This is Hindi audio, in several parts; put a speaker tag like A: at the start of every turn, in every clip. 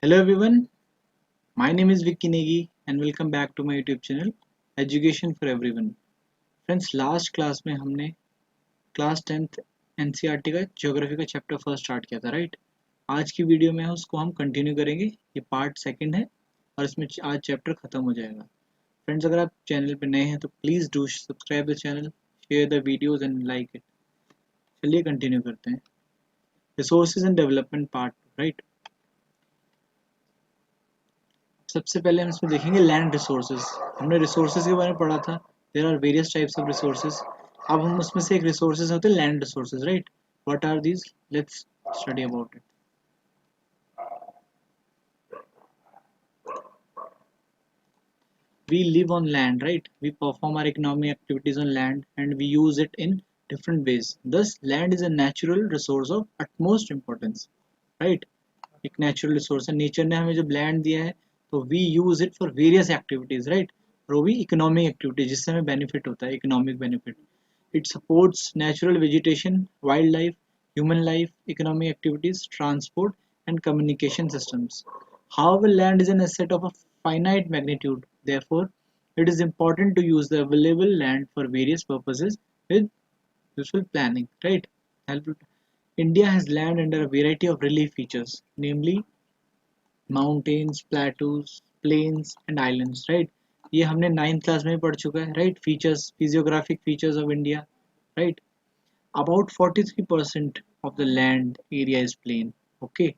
A: Hello everyone, my name is Vicky Negi and welcome back to my YouTube channel Education for Everyone. Friends, last class में हमने क्लास 10th NCERT का ज्योग्राफी का चैप्टर फर्स्ट स्टार्ट किया था, राइट? आज की वीडियो में उसको हम कंटिन्यू करेंगे। ये पार्ट सेकंड है और इसमें आज चैप्टर खत्म हो जाएगा। फ्रेंड्स, अगर आप चैनल पे नए हैं तो please do subscribe the channel, share the videos and like it. चलिए कंटिन्यू करते हैं। Resources and development part, right? सबसे पहले हम इसमें देखेंगे लैंड रिसोर्सेज। हमने रिसोर्सेज के बारे में पढ़ा था। There are various types of resources. अब हम उसमें से एक रिसोर्सेज होते हैं land resources, right? What are these? Let's study about it. We live on land, right? We perform our economic activities on land and we use it in different ways. Thus, land is a natural resource of utmost importance, right? एक नेचुरल रिसोर्स है, नेचर ने हमें जब लैंड दिया है तो we use it for various activities, right? और वो भी इकोनॉमिक एक्टिविटीज जिससे हमें बेनिफिट होता है, economic benefit. It supports natural vegetation, wild life, human life, economic activities, transport and communication systems. However, land is an asset of a finite magnitude. Therefore, it is important to use the available land for various purposes with useful planning, right? India has land under a variety of relief features, namely mountains, plateaus, plains and islands, right? ये हमने 9th क्लास में पढ़ चुका है, right? Features, physiographic features of India, right? About 43% of the land area is plain. Okay,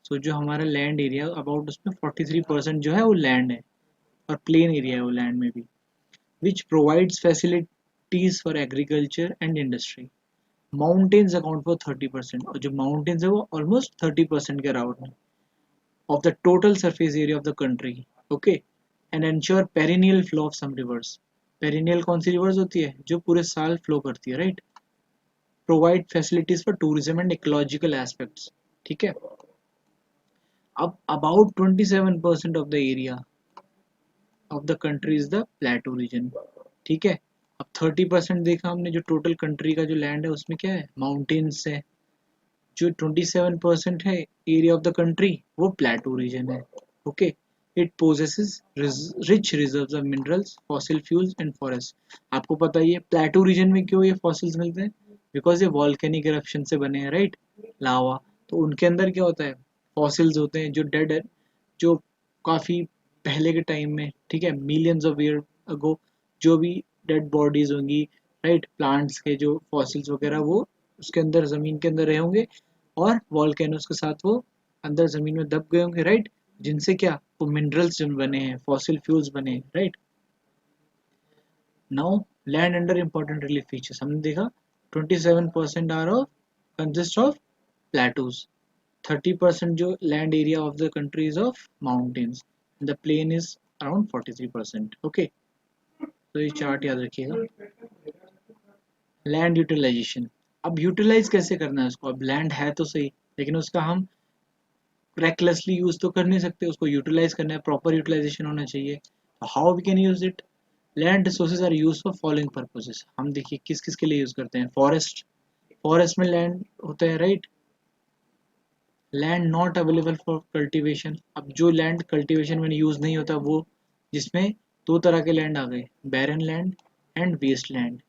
A: so जो हमारा land area about उसमें 43% जो है वो land है और plain area है वो land में भी, which provides facilities for agriculture and industry. Mountains account for 30% और जो mountains है वो almost 30% के अराउंड है of the total surface area of the country, okay, and ensure perennial flow of some rivers. Perennial कौन सी rivers होती है? जो पूरे साल flow करती है, right? Provide facilities for tourism and ecological aspects. ठीक है? अब about 27% of the area of the country is the plateau region. ठीक है? अब 30% देखा हमने, जो टोटल कंट्री का जो लैंड है उसमें क्या है? माउंटेन्स है। जो 27% है एरिया ऑफ द कंट्री वो प्लेटो रीजन है। Okay, it possesses rich reserves of minerals, fossil fuels and forest. आपको पता ही है प्लेटो रीजन में क्यों ये फॉसिल्स मिलते हैं? बिकॉज ये वॉल्केनिक इरप्शन से बने हैं, राइट? लावा, तो उनके अंदर क्या होता है? फॉसिल्स होते हैं जो डेड है, जो काफ़ी पहले के टाइम में, ठीक है, मिलियंस ऑफ ईयर अगो जो भी डेड बॉडीज होंगी, राइट, प्लांट्स के जो फॉसिल्स वगैरह वो उसके अंदर ज़मीन के अंदर रहे होंगे और वॉल्केनोस के साथ वो अंदर ज़मीन में दब गए होंगे, राइट? जिनसे क्या वो मिनरल्स बने हैं, फॉसिल फ्यूल्स बने हैं, right? Now land under important relief features हमने देखा 27% are of consist of plateaus, 30% जो land area of the country is of mountains, the plain is around 43%। Okay, तो ये चार्ट याद रखिएगा। लैंड यूटिलाइजेशन, अब यूटिलाइज कैसे करना है उसको? अब लैंड है तो सही, लेकिन उसका हम रेकलेसली यूज तो कर नहीं सकते, उसको यूटिलाइज करना है, प्रॉपर यूटिलाइजेशन होना चाहिए। How we can use it? Land resources are use for following purposes. हम देखिए किस किस के लिए यूज करते हैं। फॉरेस्ट, फॉरेस्ट में लैंड होता है, right? Land not available for cultivation, अब जो लैंड कल्टीवेशन में यूज नहीं होता वो, जिसमें दो तरह के लैंड आ गए, barren land and waste land.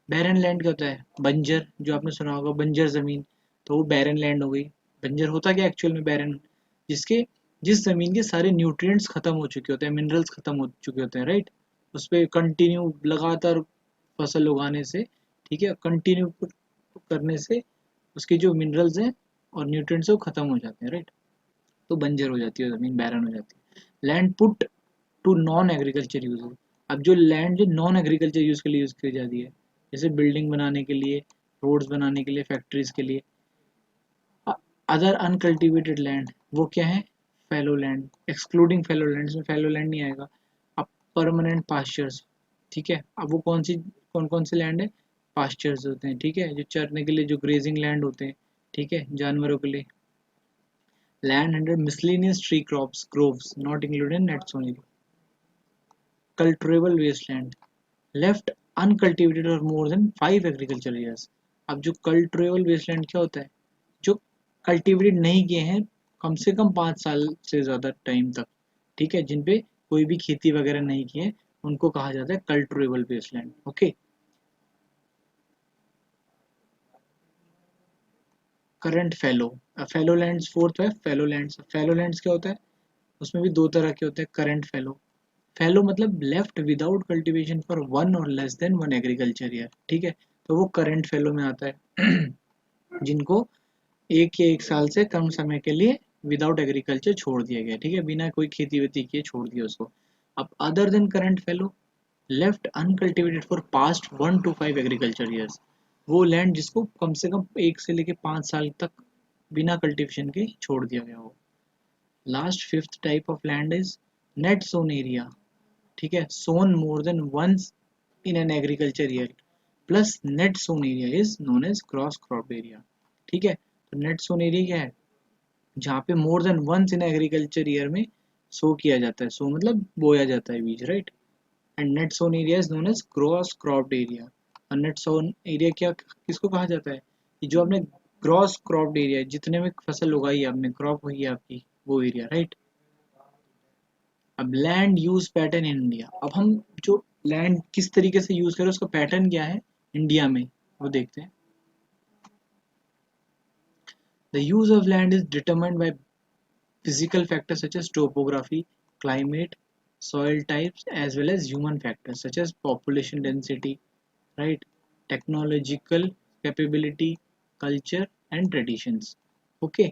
A: Barren land क्या होता है? बंजर, जो आपने सुना होगा बंजर जमीन, तो वो बैरन लैंड हो गई। बंजर होता क्या एक्चुअल में? बैरन, जिसके जिस जमीन के सारे न्यूट्रिएंट्स खत्म हो चुके होते हैं, मिनरल्स खत्म हो चुके होते हैं, राइट? उस पर कंटिन्यू लगातार फसल उगाने से, ठीक है, कंटिन्यू करने से उसके जो मिनरल्स हैं और न्यूट्रिएंट्स वो खत्म हो जाते हैं, राइट? तो बंजर हो जाती है जमीन, बैरन हो जाती है। Land put to non agriculture use, अब जो लैंड जो नॉन एग्रीकल्चर यूज के लिए यूज की जाती है, जैसे बिल्डिंग बनाने के लिए, रोड्स बनाने के लिए, फैक्ट्रीज के लिए। अदर अनकल्टिवेटेड लैंड वो क्या है? Fallow land, excluding fallow land, इसमें फैलो लैंड नहीं आएगा। अब परमानेंट पास्चर्स, ठीक है, अब वो कौन कौन से लैंड है? पास्चर्स होते हैं, ठीक है, जो चरने के लिए, जो ग्रेजिंग लैंड होते हैं, ठीक है, जानवरों के लिए। Land under miscellaneous tree crops, groves not included in nets only. Cultivable wasteland, left uncultivated और मोर देन 5 एग्रीकल्चर एरियाज। अब जो कल्टिवेबल वेस्टलैंड क्या होता है? जो कल्टिवेटेड नहीं किए हैं कम से कम 5 साल से ज़्यादा टाइम तक, ठीक है, जिन पे कोई भी खेती वगैरह नहीं की है, उनको कहा जाता है cultivable wasteland. Okay, current fallow, fallow lands fourth है, फैलो लैंड्स। फैलो लैंड्स क्या होता है, उसमें भी दो तरह के होते हैं, करंट फैलो। फैलो मतलब left without cultivation for one or less than one agriculture year, ठीक है, तो वो करंट फैलो में आता है जिनको एक या एक साल से कम समय के लिए विदाउट एग्रीकल्चर छोड़ दिया गया, ठीक है, बिना कोई खेती वेती किए छोड़ दिया उसको। अब other than current fallow, left uncultivated for past 1 to 5 agriculture years, वो लैंड जिसको कम से कम 1 से लेके 5 साल तक बिना कल्टीवेशन के छोड़ दिया गया हो। Last fifth type of land is net sown area, ठीक है, sown more than once in an agriculture year plus net sown area is known as gross crop area, ठीक है। तो नेट सोन एरिया क्या है, जहाँ पे more than once in agriculture year में सो किया जाता है, सो मतलब बोया जाता है बीज, right. And net sown area is known as gross cropped area. और नेट सोन एरिया क्या किसको कहा जाता है, कि जो आपने क्रॉस क्रॉप्ड एरिया, जितने में फसल उगाई है आपने, क्रॉप हुई है आपकी, वो एरिया, राइट। अब land use pattern in India, अब हम जो लैंड किस तरीके से यूज करें उसका पैटर्न क्या है इंडिया में, वो देखते हैं। The use of land is determined by physical factors such as topography, climate, soil types, as well as human factors such as population density, right, technological capability, culture and traditions। okay,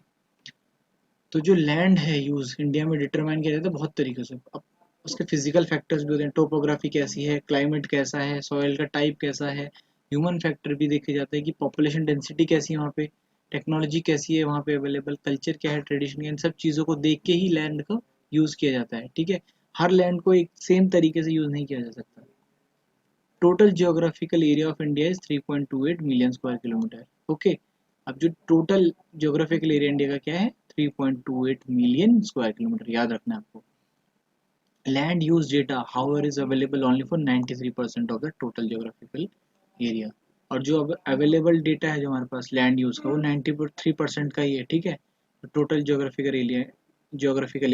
A: तो जो लैंड है यूज इंडिया में डिटरमाइन किया जाता है बहुत तरीके से। अब उसके फिजिकल फैक्टर्स भी होते हैं, टोपोग्राफी कैसी है, क्लाइमेट कैसा है, सॉइल का टाइप कैसा है, ह्यूमन फैक्टर भी देखे जाते हैं कि पॉपुलेशन डेंसिटी कैसी है वहाँ पे, टेक्नोलॉजी कैसी है वहाँ पे अवेलेबल, कल्चर क्या है, ट्रेडिशन, इन सब चीज़ों को देख के ही लैंड को यूज़ किया जाता है, ठीक है। हर लैंड को एक सेम तरीके से यूज़ नहीं किया जा सकता। Total geographical area of India is 3.28 million square kilometre. Okay, अब जो टोटल जियोग्राफिकल एरिया इंडिया का क्या है, 3.28 मिलियन स्क्वायर किलोमीटर, याद रखना है आपको। Land use data however is available only for 93% of the total geographical area. और जो अब अवेलेबल डेटा है जो हमारे पास लैंड यूज का, वो 93% का ही है, ठीक है। टोटल जियोग्राफिकल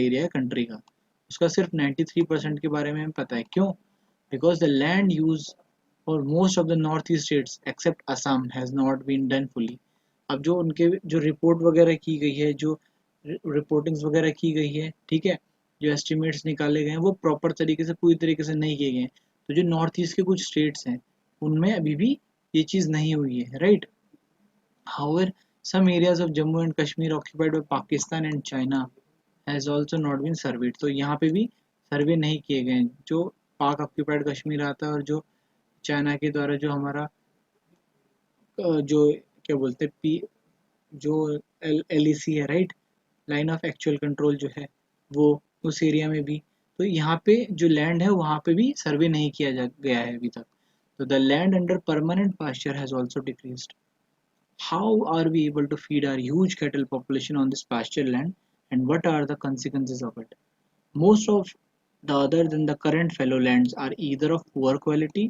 A: एरिया है कंट्री का, उसका सिर्फ 93% के बारे में हमें पता है। क्यों? Because the land use for most of the north east states except Assam has not been done fully. अब जो उनके जो रिपोर्ट वगैरह की गई है, जो रिपोर्टिंग्स वगैरह की गई है, ठीक है, जो एस्टिमेट्स निकाले गए हैं, वो प्रॉपर तरीके से पूरी तरीके से नहीं किए गए हैं। तो जो नॉर्थ ईस्ट के कुछ स्टेट्स हैं उनमें अभी भी ये चीज़ नहीं हुई है, right. However some areas of Jammu and Kashmir occupied by Pakistan and China has also not been surveyed. तो यहाँ पे भी सर्वे नहीं किए गए हैं, जो पाक ऑक्यूपाइड कश्मीर आता है और जो चाइना के द्वारा जो हमारा जो क्या बोलते हैं पी, जो LEC है, right, line of actual control जो है, वो उस एरिया में भी। तो यहाँ पे जो लैंड है वहाँ पे भी सर्वे नहीं किया जा गया है अभी तक। तो the land under permanent pasture has also decreased. How are we able to feed our huge cattle population on this pasture land and what are the consequences of it? Most of the other than the current fallow lands are either of poor quality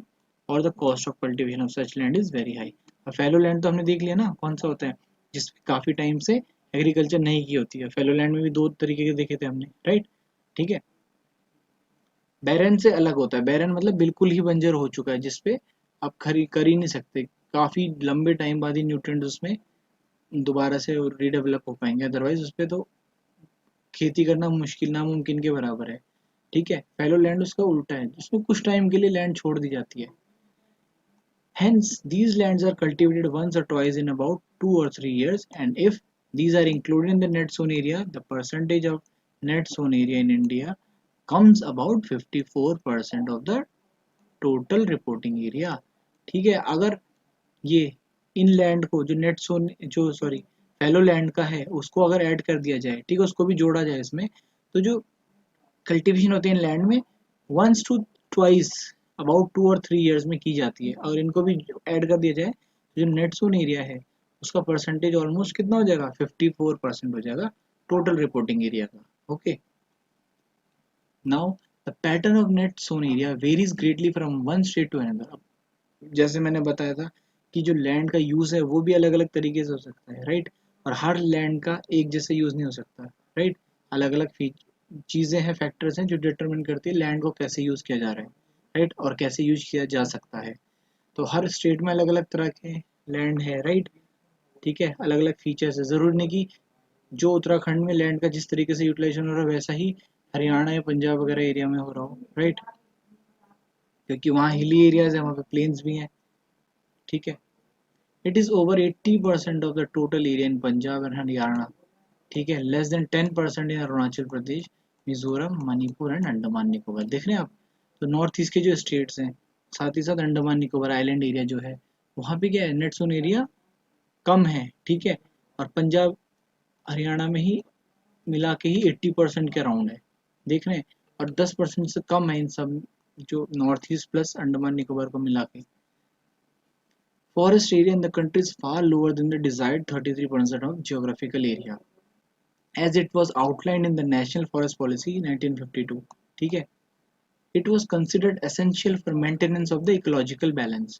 A: or the cost of cultivation of such land is very high। और fallow land तो हमने देख लिया ना कौन सा होता है, जिसमें काफी टाइम से एग्रीकल्चर नहीं की होती है। fallow land में भी दो तरीके के देखे थे हमने, राइट, ठीक है। बैरन से अलग होता है, बैरन मतलब बिल्कुल ही बंजर हो चुका है, जिसपे आप खरी कर ही नहीं सकते, काफी लंबे टाइम बाद ही न्यूट्रिएंट्स उसमें दोबारा से रीडेवलप हो पाएंगे, अदरवाइज उस पर तो खेती करना मुश्किल नामुमकिन के बराबर है, ठीक है। फैलो लैंड उसका उल्टा है, जिसमें कुछ टाइम के लिए लैंड छोड़ दी जाती है। Hence, these lands are cultivated once or twice in about 2 or 3 years, and if these are included in the net sown area, the percentage of net sown area in India comes about 54% of the total reporting area। ठीक है, अगर ये इन लैंड को जो नेट सोन जो सॉरी फैलो लैंड का है उसको अगर ऐड कर दिया जाए, ठीक है, उसको भी जोड़ा जाए इसमें, तो जो कल्टीवेशन होती है इन लैंड में वंस टू ट्वाइस अबाउट 2 और 3 ईयर्स में की जाती है। अगर इनको भी ऐड कर दिया जाए तो जो नेट सोन एरिया है उसका परसेंटेज ऑलमोस्ट कितना हो जाएगा, 54% हो जाएगा टोटल रिपोर्टिंग एरिया का। Okay, now the pattern of net sown area varies greatly from one state to another. जैसे मैंने बताया था कि जो लैंड का यूज है वो भी अलग अलग तरीके से हो सकता है, राइट, और हर लैंड का एक जैसे यूज नहीं हो सकता। राइट। अलग अलग चीज़ें हैं, फैक्टर्स हैं जो डिटरमिन करती है लैंड को कैसे यूज़ किया जा रहा है, राइट, और कैसे यूज किया जा सकता है। तो हर स्टेट में अलग अलग तरह के लैंड है, राइट। ठीक है, अलग अलग फीचर्स है, ज़रूर नहीं कि जो उत्तराखंड में लैंड का जिस तरीके से यूटिलाइजेशन हो रहा है वैसा ही हरियाणा या पंजाब वगैरह एरिया में हो रहा हो, राइट, क्योंकि वहाँ हिली एरियाज है, वहाँ पे प्लेन्स भी हैं। ठीक है, it is over 80% of the total area in Punjab and Haryana. ठीक है, less than 10% in Arunachal Pradesh, Mizoram, Manipur and Andaman Nicobar. देख रहे हैं आप, तो नॉर्थ ईस्ट के जो स्टेट्स हैं, साथ ही साथ अंडमान निकोबार आइलैंड एरिया जो है, वहाँ पे क्या है, नेट सोन एरिया कम है। ठीक है, और पंजाब हरियाणा में ही मिला के ही 80% के अराउंड है, देख रहे हैं, और 10% से कम है इन सब जो north east plus Andaman Nicobar को मिला के। Forest area in the country is far lower than the desired 33% of geographical area, as it was outlined in the National Forest Policy 1952. ठीक है, it was considered essential for maintenance of the ecological balance.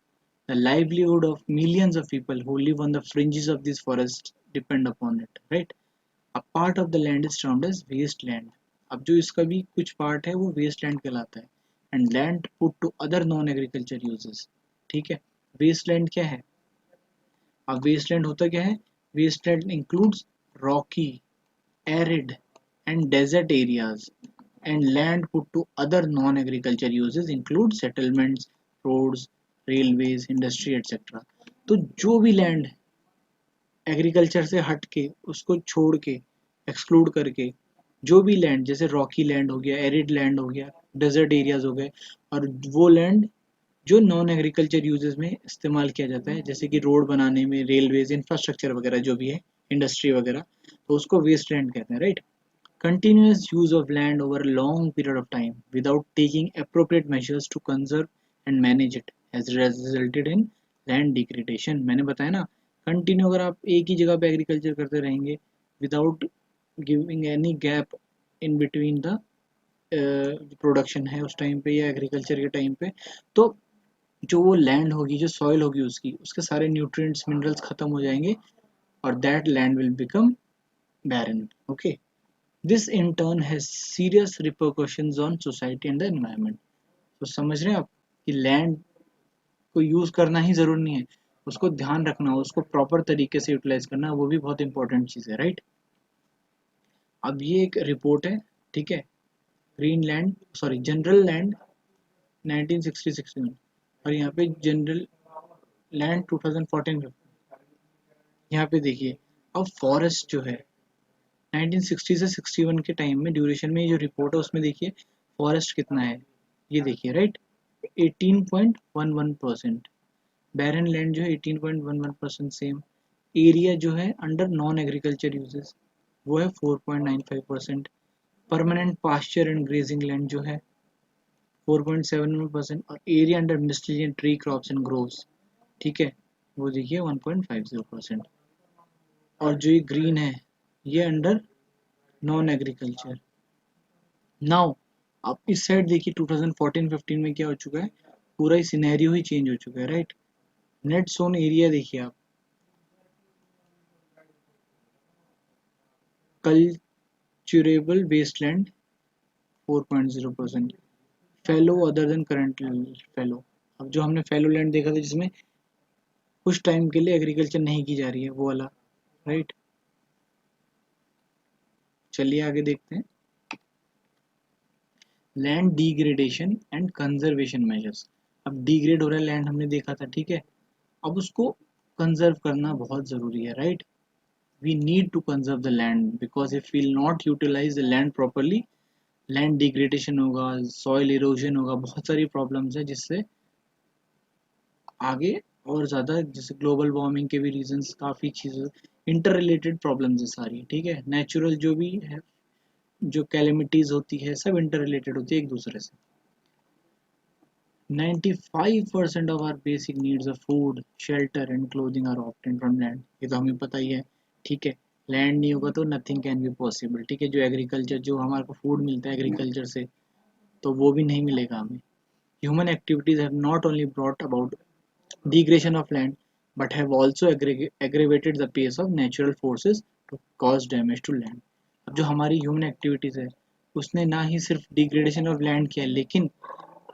A: The livelihood of millions of people who live on the fringes of these forests depend upon it. Right? A part of the land is termed as wasteland. अब जो इसका भी कुछ पार्ट है वो wasteland कहलाता है, and land put to other non-agriculture uses. ठीक है, wasteland क्या है? अब वेस्टलैंड होता क्या है? Wasteland includes rocky, arid and desert areas, and land put to other non agriculture uses include settlements, roads, railways, industry etcetera. तो जो भी लैंड एग्रीकल्चर से हट के, उसको छोड़ के, एक्सक्लूड करके, जो भी लैंड जैसे रॉकी लैंड हो गया, एरिड लैंड हो गया, डेजर्ट एरियाज हो गए, और वो लैंड जो नॉन एग्रीकल्चर यूजेस में इस्तेमाल किया जाता है, जैसे कि रोड बनाने में, रेलवेज, इंफ्रास्ट्रक्चर वगैरह जो भी है, इंडस्ट्री वगैरह, तो उसको वेस्ट लैंड कहते हैं, right. Continuous use of land over long period of time without taking appropriate measures to conserve and manage it has resulted in land degradation. मैंने बताया ना, कंटिन्यू अगर आप एक ही जगह पे एग्रीकल्चर करते रहेंगे without giving any gap in between the production है उस टाइम पे या एग्रीकल्चर के टाइम पे, तो जो वो लैंड होगी, जो सॉइल होगी उसकी, उसके सारे न्यूट्रिएंट्स, मिनरल्स खत्म हो जाएंगे, और that land will become barren. Okay, this in turn has serious repercussions on society and the environment. तो समझ रहे हैं आप कि लैंड को यूज करना ही जरूरी नहीं है, उसको ध्यान रखना, उसको प्रॉपर तरीके से यूटिलाइज करना, वो भी बहुत इंपॉर्टेंट चीज़ है, राइट। अब ये एक रिपोर्ट है, ठीक है, green land, sorry, general land 1966 में, और यहाँ पे जनरल लैंड 2014। यहाँ पे देखिए, अब फॉरेस्ट जो है 1960 से 61 के टाइम में ड्यूरेशन में, ये जो रिपोर्ट है उसमें देखिए फॉरेस्ट कितना है, ये देखिए, राइट, 18.11%। बैरन लैंड जो है 18.11%, सेम एरिया जो है अंडर नॉन एग्रीकल्चर यूजेस वो है 4.95%। Permanent pasture and grazing land जो है 4.71%, और area under miscellaneous tree crops and groves, ठीक है, वो देखिए 1.50%। और जो ये ग्रीन है ये अंडर नॉन एग्रीकल्चर। नाउ आप इस साइड देखिए 2014-15 में क्या हो चुका है, पूरा ही सिनेरियो ही चेंज हो चुका है, राइट। नेट सोन एरिया देखिए आप, culturable wasteland 4.0%, fallow other than current fallow. अब जो हमने फेलो लैंड देखा था जिसमें कुछ टाइम के लिए एग्रीकल्चर नहीं की जा रही है, वो वाला, राइट। चलिए आगे देखते हैं, land degradation and conservation measures. अब डिग्रेड हो रहा है लैंड, हमने देखा था, ठीक है, अब उसको कंजर्व करना बहुत ज़रूरी है, right. We need to conserve the land because if we will not utilize the land properly, land degradation होगा, सॉइल इरोजन होगा, बहुत सारी प्रॉब्लम्स है जिससे आगे और ज़्यादा, जैसे ग्लोबल वार्मिंग के भी रीजंस, काफ़ी चीज़ें इंटर रिलेटेड प्रॉब्लम्स है सारी, ठीक है, नेचुरल जो भी है, जो कैलेमिटीज़ होती है सब इंटर रिलेटेड होती है एक दूसरे से। 95% of our basic needs of food, shelter and clothing are obtained from land. ये तो हमें पता ही है, ठीक है, लैंड नहीं होगा तो नथिंग कैन बी पॉसिबल, ठीक है, जो एग्रीकल्चर, जो हमारे को फूड मिलता है एग्रीकल्चर से, तो वो भी नहीं मिलेगा हमें। Human activities have not only brought about degradation of land but have also aggravated the pace of natural forces to cause damage to land. अब जो हमारी ह्यूमन एक्टिविटीज़ है उसने ना ही सिर्फ डिग्रेडेशन ऑफ लैंड किया है लेकिन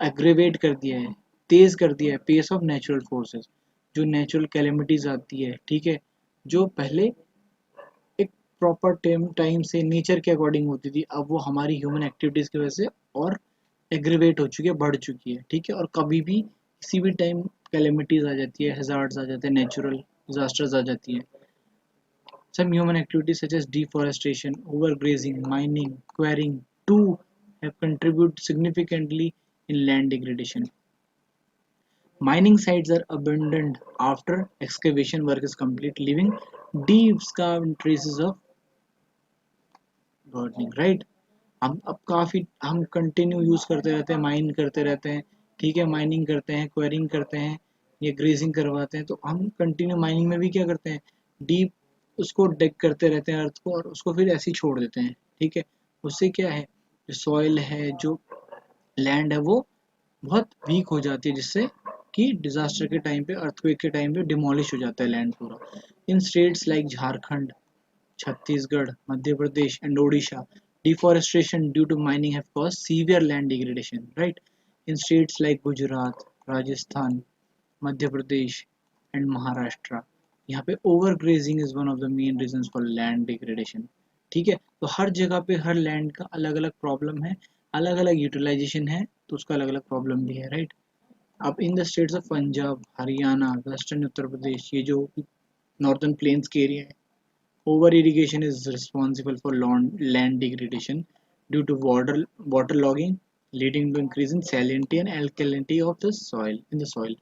A: एग्रेवेट कर दिया है, तेज कर दिया है पेस ऑफ नेचुरल फोर्सेस। जो नेचुरल कैलेमिटीज आती है, ठीक है, जो पहले एक प्रॉपर टाइम टाइम से नेचर के अकॉर्डिंग होती थी, अब वो हमारी ह्यूमन एक्टिविटीज की वजह से और एग्रेवेट हो चुकी है, बढ़ चुकी है, ठीक है। और कभी भी किसी भी टाइम कैलेमिटीज आ जाती है, हैजार्ड्स आ जाते हैं, नेचुरल डिजास्टर्स आ जाती है। Some human activities such as deforestation, overgrazing, mining, quarrying too have contributed significantly in land degradation. Mining sites are abandoned after excavation work is complete, leaving deep scarred traces of gardening, right? हम अब काफ़ी हम कंटिन्यू यूज़ करते रहते हैं, माइन करते रहते हैं, ठीक है, माइनिंग करते हैं, क्वेरिंग करते हैं, ये ग्रेजिंग करवाते हैं, तो हम कंटिन्यू माइनिंग में भी क्या करते हैं, डीप उसको डिग करते रहते हैं अर्थ को और उसको फिर ऐसे ही छोड़ देते हैं, ठीक है। उससे क्या है, जो सॉइल है, जो लैंड है, वो बहुत वीक हो जाती है, जिससे कि डिजास्टर के टाइम पे, अर्थक्वेक के टाइम पे डिमोलिश हो जाता है लैंड पूरा। In states like Jharkhand, Chhattisgarh, Madhya Pradesh, and Odisha, deforestation due to mining have caused severe land degradation, right? In states like Gujarat, Rajasthan, Madhya Pradesh, and Maharashtra, यहाँ पे overgrazing is one of the main reasons for land degradation. ठीक है, तो हर जगह पे हर लैंड का अलग अलग प्रॉब्लम है, अलग अलग यूटिलाइजेशन है, तो उसका अलग अलग प्रॉब्लम भी है, राइट। अब in the states of Punjab, Haryana, western Uttar Pradesh, ये जो नॉर्दर्न प्लेन्स के एरिया है, over irrigation is responsible for land degradation due to waterlogging, leading to increase in salinity and alkalinity of the soil in the soil.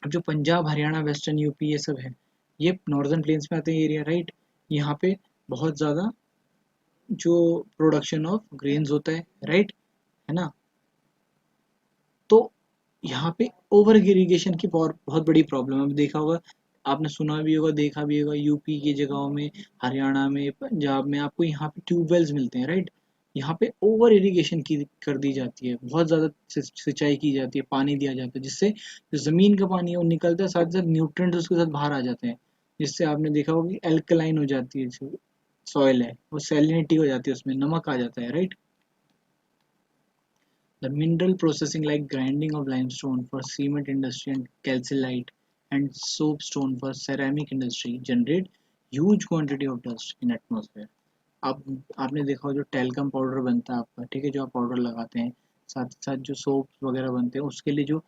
A: अब जो पंजाब, हरियाणा, वेस्टर्न यूपी ये सब है, ये नॉर्दर्न प्लेन्स में आते हैं एरिया, राइट। यहाँ पे बहुत ज़्यादा जो प्रोडक्शन ऑफ ग्रेन्स होता है, राइट, है ना। तो यहाँ पे ओवर इरिगेशन की बहुत बड़ी प्रॉब्लम है। देखा होगा, आपने सुना भी होगा, देखा भी होगा, यूपी की जगहों में, हरियाणा में, पंजाब में आपको यहाँ पे ट्यूबवेल्स मिलते हैं, राइट। यहाँ पे ओवर इरिगेशन की कर दी जाती है, बहुत ज़्यादा सिंचाई की जाती है, पानी दिया जाता है, जिससे जो ज़मीन का पानी है वो निकलता है, साथ साथ न्यूट्रिएंट्स उसके साथ बाहर आ जाते हैं, जिससे आपने देखा होगा कि एल्कलाइन हो जाती है जो सॉइल है, वो सैलिनिटी हो जाती है, उसमें नमक आ जाता है, right. The mineral processing like grinding of limestone for cement industry and calcite and soapstone for ceramic industry generate huge quantity of dust in atmosphere. अब आपने देखा हो जो टेल्कम पाउडर बनता है आपका, ठीक है, जो आप पाउडर लगाते हैं, साथ साथ जो सोप वगैरह बनते हैं, उसके लिए जो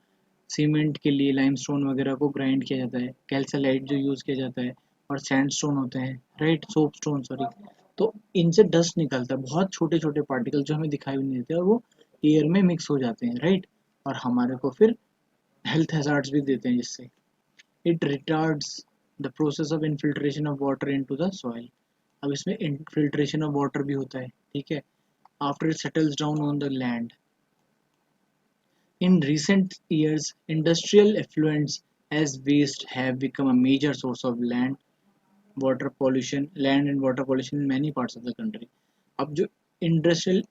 A: सीमेंट के लिए लाइमस्टोन वगैरह को ग्राइंड किया जाता है, कैल्साइट जो यूज़ किया जाता है, और सैंडस्टोन होते हैं, राइट, सोपस्टोन सॉरी। तो इनसे डस्ट निकलता है, बहुत छोटे छोटे पार्टिकल जो हमें दिखाई भी नहीं देते, और वो एयर में मिक्स हो जाते हैं, राइट, और हमारे को फिर हेल्थ हैजार्ड्स भी देते हैं, जिससे it retards the process of infiltration of water into the soil. अब इसमें इनफिल्ट्रेशन ऑफ वाटर भी होता है, ठीक है, after it settles down on the land. In recent years, industrial effluents as waste have become a major source of land and water pollution in many parts of the country. अब जो इंडस्ट्रियल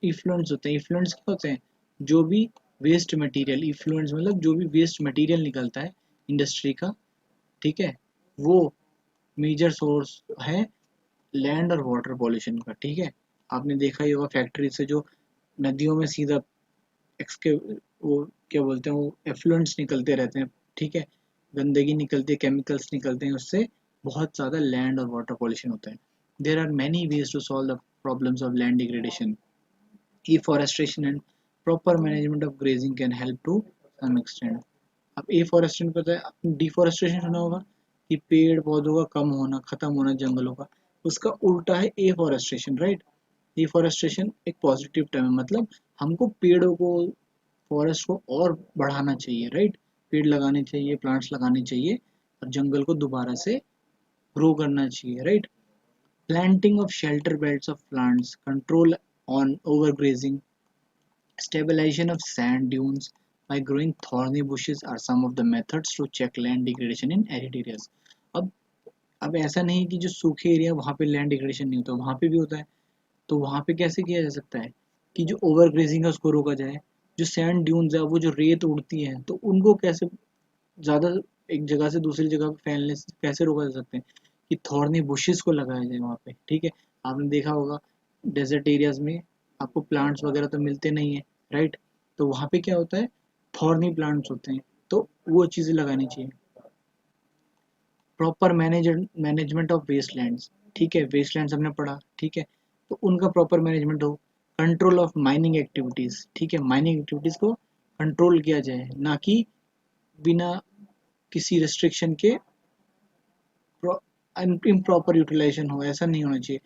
A: इफ्लुएंट्स होते हैं, इफ्लुएंट्स क्या होते हैं, जो भी वेस्ट मटेरियल, इफ्लुएंट्स मतलब जो भी वेस्ट मटेरियल निकलता है इंडस्ट्री का, ठीक है, वो मेजर सोर्स है लैंड और वाटर पॉल्यूशन का, ठीक है। आपने देखा ही होगा फैक्ट्री से जो नदियों में सीधा एक्सके वो क्या बोलते हैं, वो एफ्लुएंट्स निकलते रहते हैं, ठीक है, गंदगी निकलती है, केमिकल्स निकलते हैं, उससे बहुत ज़्यादा लैंड और वाटर पॉल्यूशन होता है। There are many ways to solve the problems of land degradation. Afforestation and proper management of grazing can help to some extent. अब एफॉरेस्टेशन पता है, आपने डिफॉरेस्टेशन सुना होगा कि पेड़ पौधों का कम होना, खत्म होना, जंगलों का, उसका उल्टा है एफॉरेस्टेशन, राइट। डिफॉरेस्टेशन एक पॉजिटिव टर्म है, मतलब हमको पेड़ों को, फॉरेस्ट को और बढ़ाना चाहिए, राइट, पेड़ लगाने चाहिए, प्लांट्स लगाने चाहिए, और जंगल को दोबारा से ग्रो करना चाहिए, right. Planting of shelter belts of plants, control on overgrazing, stabilization of sand dunes by growing thorny bushes are some of the methods to check land degradation in arid areas. अब अब ऐसा नहीं कि जो सूखे एरिया वहाँ पे लैंड डिग्रेडेशन नहीं होता, वहाँ पे भी होता है। तो वहाँ पे कैसे किया जा सकता है कि जो ओवर ग्रेजिंग है उसको रोका जाए, जो सैंड ड्यून्स है, वो जो रेत उड़ती है, तो उनको कैसे ज़्यादा एक जगह से दूसरी जगह पे फैलने से कैसे रोका जा सकते हैं, कि थॉर्नी बुशेस को लगाया जाए वहाँ पे, ठीक है। आपने देखा होगा डेजर्ट एरियाज में आपको प्लांट्स वगैरह तो मिलते नहीं है, राइट? तो वहाँ पे क्या होता है, थॉर्नी प्लांट्स होते हैं, तो वो चीज़ें लगानी चाहिए। प्रॉपर मैनेजमेंट ऑफ वेस्टलैंड्स, ठीक है, वेस्टलैंड्स हमने पढ़ा, ठीक है, तो उनका प्रॉपर मैनेजमेंट हो। कंट्रोल ऑफ माइनिंग एक्टिविटीज़, ठीक है, माइनिंग एक्टिविटीज़ को कंट्रोल किया जाए, ना कि बिना किसी रिस्ट्रिक्शन के improper utilization हो, ऐसा नहीं होना चाहिए।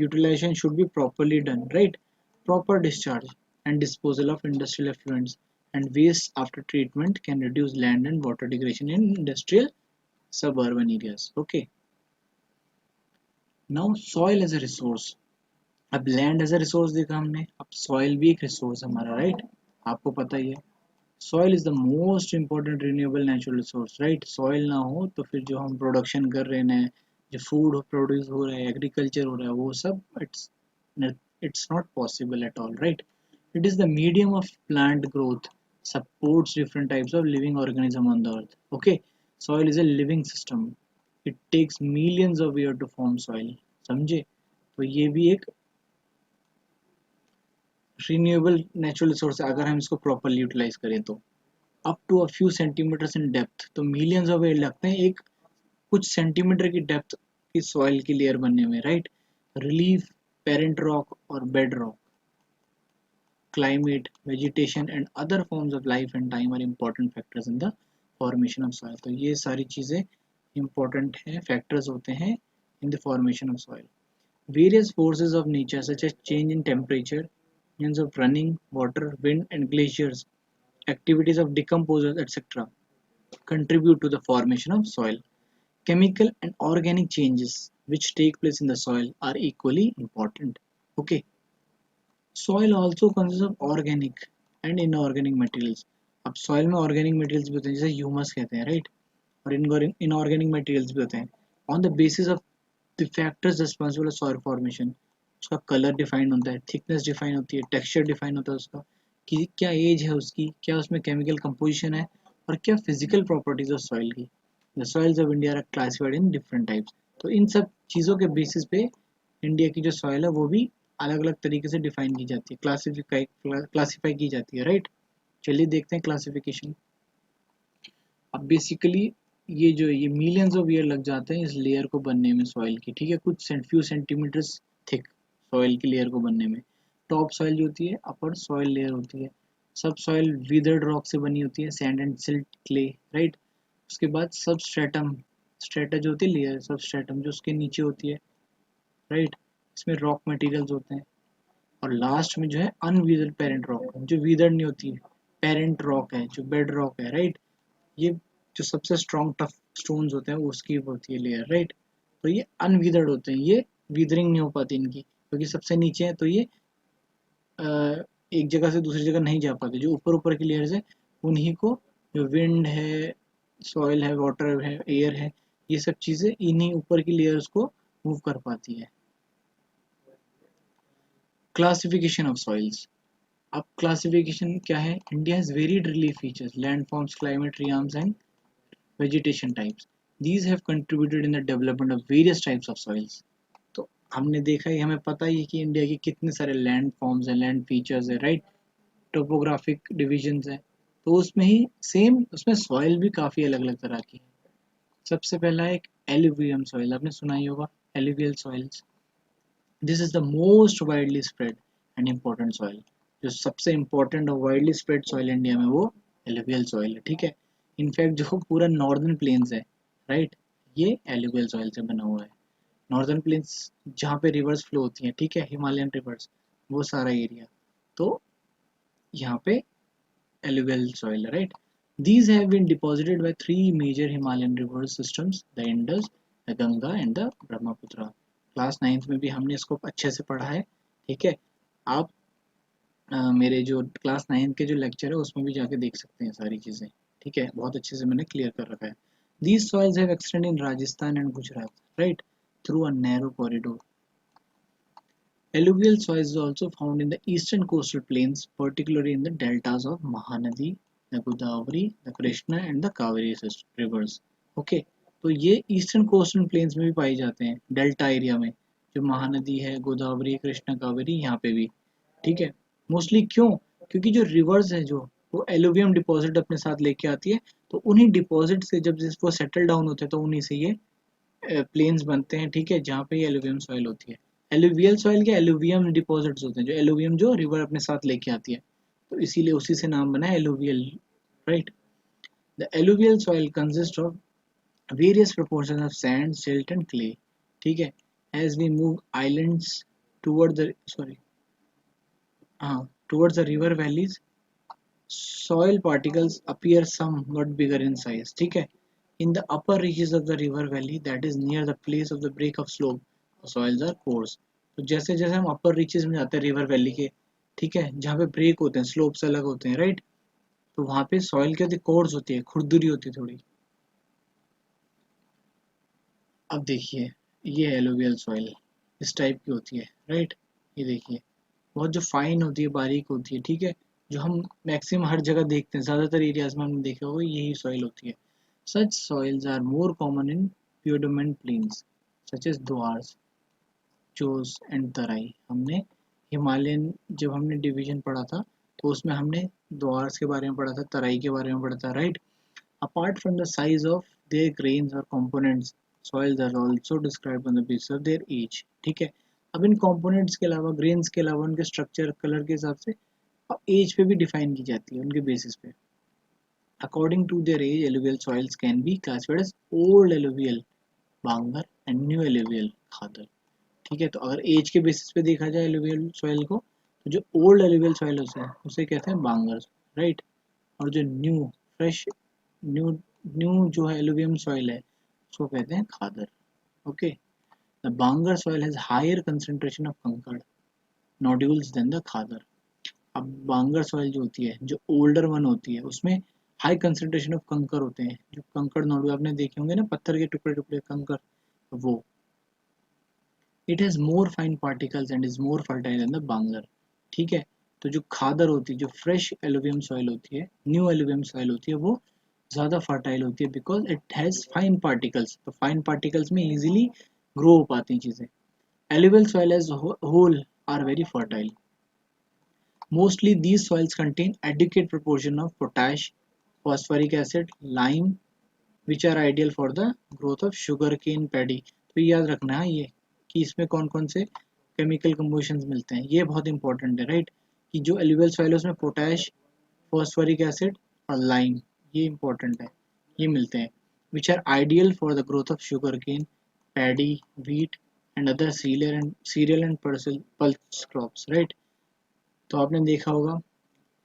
A: Utilization should be properly done, right? Proper discharge and disposal of industrial effluents and waste after treatment can reduce land and water degradation in industrial suburban areas. Okay. Now soil as a resource. अब लैंड एज अ रिसोर्स देखा हमने, अब सॉइल भी एक रिसोर्स है हमारा, राइट? आपको पता ही है, soil is the most important renewable natural resource, right? Soil ना हो तो फिर जो हम प्रोडक्शन कर रहे हैं, जो फूड प्रोड्यूस हो रहा है, एग्रीकल्चर हो रहा है, वो सब it's not possible at all, right? It is the medium of plant growth, supports different types of living organism on the earth. Okay, soil is a living system. It takes millions of years to form soil. समझे? तो ये भी एक रिन्यूएबल नेचुरल रिसोर्स है अगर हम इसको प्रॉपरली यूटिलाइज करें तो। Up to a few centimeters in depth, तो मिलियंस ऑफ ईयर लगते हैं एक कुछ सेंटीमीटर की डेप्थ की सॉइल की लेयर बनने में, राइट? रिलीफ, पेरेंट रॉक और bed rock, climate, vegetation and other forms of life and time are important factors in the formation of soil. तो ये सारी चीज़ें important हैं, factors होते हैं in the formation of soil. Various forces of nature such as change in temperature, means of running water, wind and glaciers, activities of decomposers etc. contribute to the formation of soil. Chemical and organic changes which take place in the soil are equally important. Okay. Soil also consists of organic and inorganic materials. अब soil में organic materials भी होते हैं, जैसे humus कहते हैं, right? और inorganic materials भी होते हैं. On the basis of the factors responsible for soil formation, उसका color define होता है, thickness define होती है, texture define होता है उसका, कि क्या age है उसकी, क्या उसमें chemical composition है, और क्या physical properties of soil की. The soils of India are classified in different types. तो इन सब चीज़ों के बेसिस पे इंडिया की जो सॉइल है वो भी अलग अलग तरीके से डिफाइन की जाती है, क्लासिफाई की जाती है, राइट? चलिए देखते हैं क्लासिफिकेशन। अब बेसिकली ये मिलियंस ऑफ ईयर लग जाते हैं इस लेयर को बनने में सॉइल की, ठीक है, कुछ फ्यू सेंटीमीटर्स थिक सॉइल की लेयर को बनने में। टॉप सॉइल जो होती है अपर सॉइल लेयर होती है, सब सॉइल विदर्ड रॉक से बनी होती है, sand and silt clay, right? उसके बाद सब स्ट्रेटम, स्ट्रेटा जो होती है लेयर, सब स्ट्रेटम जो उसके नीचे होती है, राइट? इसमें रॉक मटेरियल्स होते हैं। और लास्ट में जो है अनवीदर्ड पेरेंट रॉक, जो वीदर्ड नहीं होती है, पेरेंट रॉक है, जो बेड रॉक है, राइट? ये जो सबसे स्ट्रॉन्ग टफ स्टोन्स होते हैं उसकी होती है लेयर, राइट? तो ये अनवीदर्ड होते हैं, ये वीदरिंग नहीं हो पाती इनकी, क्योंकि सबसे नीचे है, तो ये एक जगह से दूसरी जगह नहीं जा पाते। जो ऊपर ऊपर की लेयर्स है उन्हीं को, जो विंड है, सॉइल है, वाटर है, एयर है, ये सब चीज़ें इन्हीं ऊपर की लेयर्स को मूव कर पाती है। Classification of soils. अब क्लासिफिकेशन क्या है? India has varied relief features, landforms, climate, realms and vegetation types. These have contributed in the development of various types of soils. तो हमने देखा ही, हमें पता ही है कि इंडिया के कितने सारे लैंड फॉर्म्स हैं, लैंड फीचर्स है, राइट? टोपोग्राफिक डिविजन्स हैं, तो उसमें ही सेम उसमें सॉइल भी काफ़ी अलग अलग तरह की है। सबसे पहला एक एलुवियम सॉइल, आपने सुना ही होगा, alluvial soils. This is the most widely spread and important soil. जो सबसे इम्पोर्टेंट और वाइडली स्प्रेड सॉइल इंडिया में वो एलुवियल सॉइल है, ठीक है? इनफैक्ट जो पूरा नॉर्दर्न प्लेन्स है, राइट, ये एलुवियल सॉइल से बना हुआ है। नॉर्दर्न प्लेन्स जहाँ पे रिवर्स फ्लो होती हैं, ठीक है, हिमालयन रिवर्स, वो सारा एरिया, तो यहाँ पे alluvial soil, right? These have been deposited by three major Himalayan river systems, the Indus, the Ganga and the Brahmaputra. Class 9th में भी हमने इसको अच्छे से पढ़ा है, ठीक है? आप मेरे जो क्लास 9th के जो लेक्चर है उसमें भी जाके देख सकते हैं सारी चीज़ें, ठीक है? बहुत अच्छे से मैंने क्लियर कर रखा है। These soils have extended in Rajasthan and Gujarat, right, through a narrow corridor. Alluvial soils is also found in the eastern coastal plains, particularly in the deltas of Mahanadi, the Godavari, the Krishna and the Kaveri rivers. Okay, तो ये ईस्टर्न कोस्टल प्लेन्स में भी पाए जाते हैं, डेल्टा एरिया में, जो महानदी है, गोदावरी, कृष्णा, कावेरी, यहाँ पे भी, ठीक है। मोस्टली क्यों? क्योंकि जो रिवर्स है जो, वो एलुवियम डिपॉजिट अपने साथ लेके आती है, तो उन्हीं डिपॉजिट से जब जिस वो सेटल डाउन होते हैं तो उन्हीं से ये प्लेन्स बनते हैं, ठीक है, जहाँ पे ये एलुवियम सॉइल होती है। एलुवियल सॉइल के एलुवियम डिपॉजिट्स होते हैं, जो एलुवियम जो रिवर अपने साथ लेके आती है, तो इसीलिए उसी से नाम बना है alluvial, right. The alluvial soil consist of various proportions of sand, silt and clay, ठीक है। As we move islands toward the sorry towards the river valleys, soil particles appear somewhat bigger in size, ठीक है। In the upper reaches of the river valley, that is near the place of the break of slope, the soils are coarse. तो जैसे जैसे हम अपर रीचेस में जाते हैं रिवर वैली के, ठीक है, जहाँ पे ब्रेक होते हैं, स्लोप्स अलग होते हैं, राइट, तो वहाँ पे सॉइल क्या होती है, कोर्स होती है, खुरदुरी होती है थोड़ी। अब देखिए, ये एलोवियल सॉइल इस टाइप की होती है, राइट। ये देखिए, बहुत जो फाइन होती है, बारीक होती है, ठीक है, जो हम मैक्सिमम हर जगह देखते हैं, ज़्यादातर एरियाज में हमने देखा होगा यही सॉइल होती है। Such soils are more common in piedmont plains such as Duars, Chos and Terai. हमने हिमालयन, जब हमने डिवीजन पढ़ा था, तो उसमें हमने द्वार्स के बारे में पढ़ा था, तराई के बारे में पढ़ा था, right. Apart from the size of their grains or components, soils are also described on the basis of their age, ठीक है। अब इन components के अलावा, grains के अलावा, उनके structure, color के हिसाब से age पे भी define की जाती है, उनके basis पे। According to their age, alluvial soils can be classified as old alluvial Bangar and new alluvial खादर, ठीक है। तो अगर एज के बेसिस पे देखा जाए एलुवियल सॉइल को, तो जो ओल्ड एलुवियल सॉइल होता है उसे कहते हैं बांगर, राइट। और जो न्यू, फ्रेश, न्यू न्यू जो है एलुवियम सॉइल है, उसको कहते हैं khadar, okay. The bangar soil has higher concentration of kankar nodules than the khadar. अब बांगर सॉइल जो होती है, जो ओल्डर वन होती है, उसमें हाई कंसंट्रेशन ऑफ कंकर होते हैं, जो कंकड़ नोड्यूल आपने देखे होंगे ना, पत्थर के टुकड़े टुकड़े कंकर, वो। It has more fine particles and is more fertile than the bangar, ठीक है। तो जो खादर होती है, जो फ्रेश एलुवियम सॉइल होती है, न्यू एलुवियम सॉइल होती है, वो ज़्यादा फर्टाइल होती है, because it has fine particles, तो फाइन पार्टिकल्स में इजीली ग्रो हो पाती हैं चीज़ें। Alluvial soil as whole are very fertile. Mostly these soils contain adequate proportion of potash, phosphoric acid, lime, which are ideal for the growth of sugarcane paddy। तो ये याद रखना है ये, कि इसमें कौन कौन से केमिकल कंपोजिशंस मिलते हैं, ये बहुत इंपॉर्टेंट है, राइट। कि जो एल्यूवियल सॉइल है उसमें पोटैश, फॉस्फोरिक एसिड और लाइम, ये इंपॉर्टेंट है, ये मिलते हैं, which are ideal for the growth of sugarcane, paddy, wheat and other cereal and pulse crops, right. तो आपने देखा होगा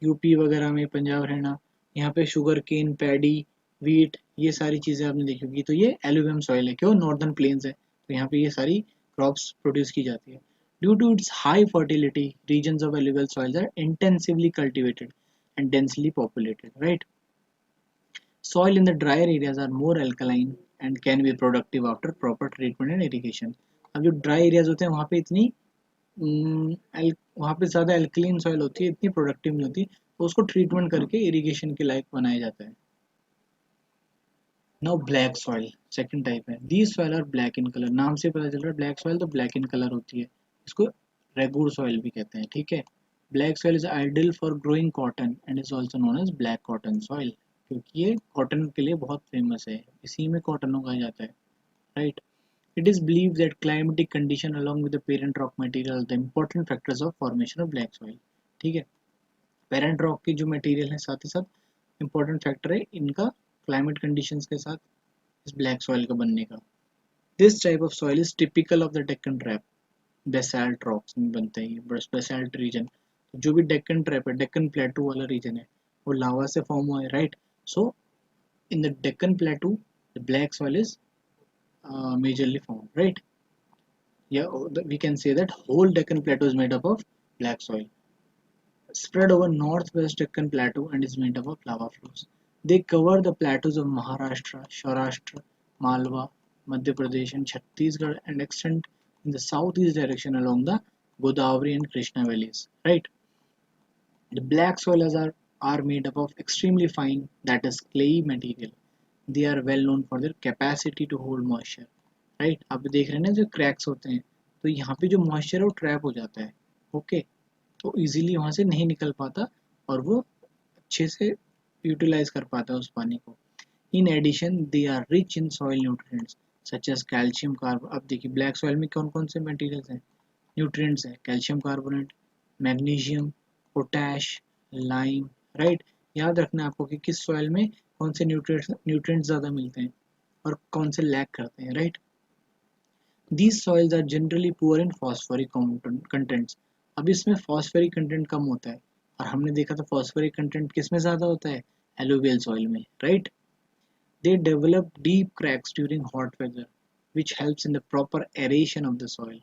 A: यूपी वगैरह में, पंजाब, हरियाणा, यहाँ पे शुगर केन, पैडी, वीट, ये सारी चीज़ें आपने देखी होगी, तो ये एलुवियम सॉइल है, क्यों, नॉर्दर्न प्लेन्स है, तो यहाँ पे ये सारी क्रॉप्स प्रोड्यूस की जाती है। Due to its high fertility, regions of alluvial soils are intensively cultivated and densely populated, right. Soil in the drier areas are more alkaline and can be productive after proper treatment and irrigation। अब जो ड्राई एरियाज होते हैं वहाँ पे इतनी वहाँ पे ज़्यादा एल्कलीन सॉइल होती है, इतनी प्रोडक्टिव नहीं होती, तो उसको ट्रीटमेंट करके इरिगेशन के लायक बनाया जाता है। Now black soil second type है। These soils are black in colour, नाम से पता चल रहा है ब्लैक सॉइल तो ब्लैक इन कलर होती है, इसको रेगुर सॉइल भी कहते हैं, ठीक है। Black soil is ideal for growing cotton and is also known as black cotton soil, क्योंकि ये कॉटन के लिए बहुत फेमस है, इसी में कॉटन उगाया जाता है, right. It is believed that climatic condition along with the parent rock material are the important factors of formation of black soil, ठीक है। पेरेंट रॉक की जो मटेरियल है साथ ही साथ इम्पोर्टेंट फैक्टर है इनका, क्लाइमेट कंडीशंस के साथ इस ब्लैक सॉइल का बनने का। This type of soil is typical of the Deccan trap, basalt rocks में बनते हैं, बेसाल्ट रीजन, जो भी डेक्कन ट्रैप है, डेक्कन प्लेटू वाला रीजन है, वो लावा से फॉर्म हुआ है, right. So in the Deccan प्लेटू the black soil is majorly found, right? Yeah, we can say that whole Deccan Plateau is made up of black soil, spread over northwest Deccan Plateau and is made up of lava flows. They cover the plateaus of Maharashtra, Saurashtra, Malwa, Madhya Pradesh and Chhattisgarh and extend in the southeast direction along the Godavari and Krishna valleys, right? The black soils are made up of extremely fine, that is clayey material. They are well known for their capacity to hold moisture, right. आप देख रहे हैं ना जो क्रैक्स होते हैं, तो यहाँ पे जो मॉइस्चर है वो ट्रैप हो जाता है। ओके, तो इजीली वहाँ से नहीं निकल पाता और वो अच्छे से यूटिलाइज कर पाता है उस पानी को। In addition they are rich in soil nutrients such as calcium carb. अब देखिए ब्लैक सॉइल में कौन कौन से मटेरियल्स हैं, न्यूट्रिएंट्स हैं, calcium carbonate, magnesium, potash, lime, right. याद रखना है आपको कि किस सॉइल में कौन से न्यूट्रिएंट्स ज़्यादा मिलते हैं और कौन से लैक करते हैं, right. These soils are generally poor in phosphoric contents. अब इसमें phosphoric content कम होता है और हमने देखा था phosphoric content किस में ज़्यादा होता है, alluvial soil में, right? They develop deep cracks during hot weather, which helps in the proper aeration of the soil.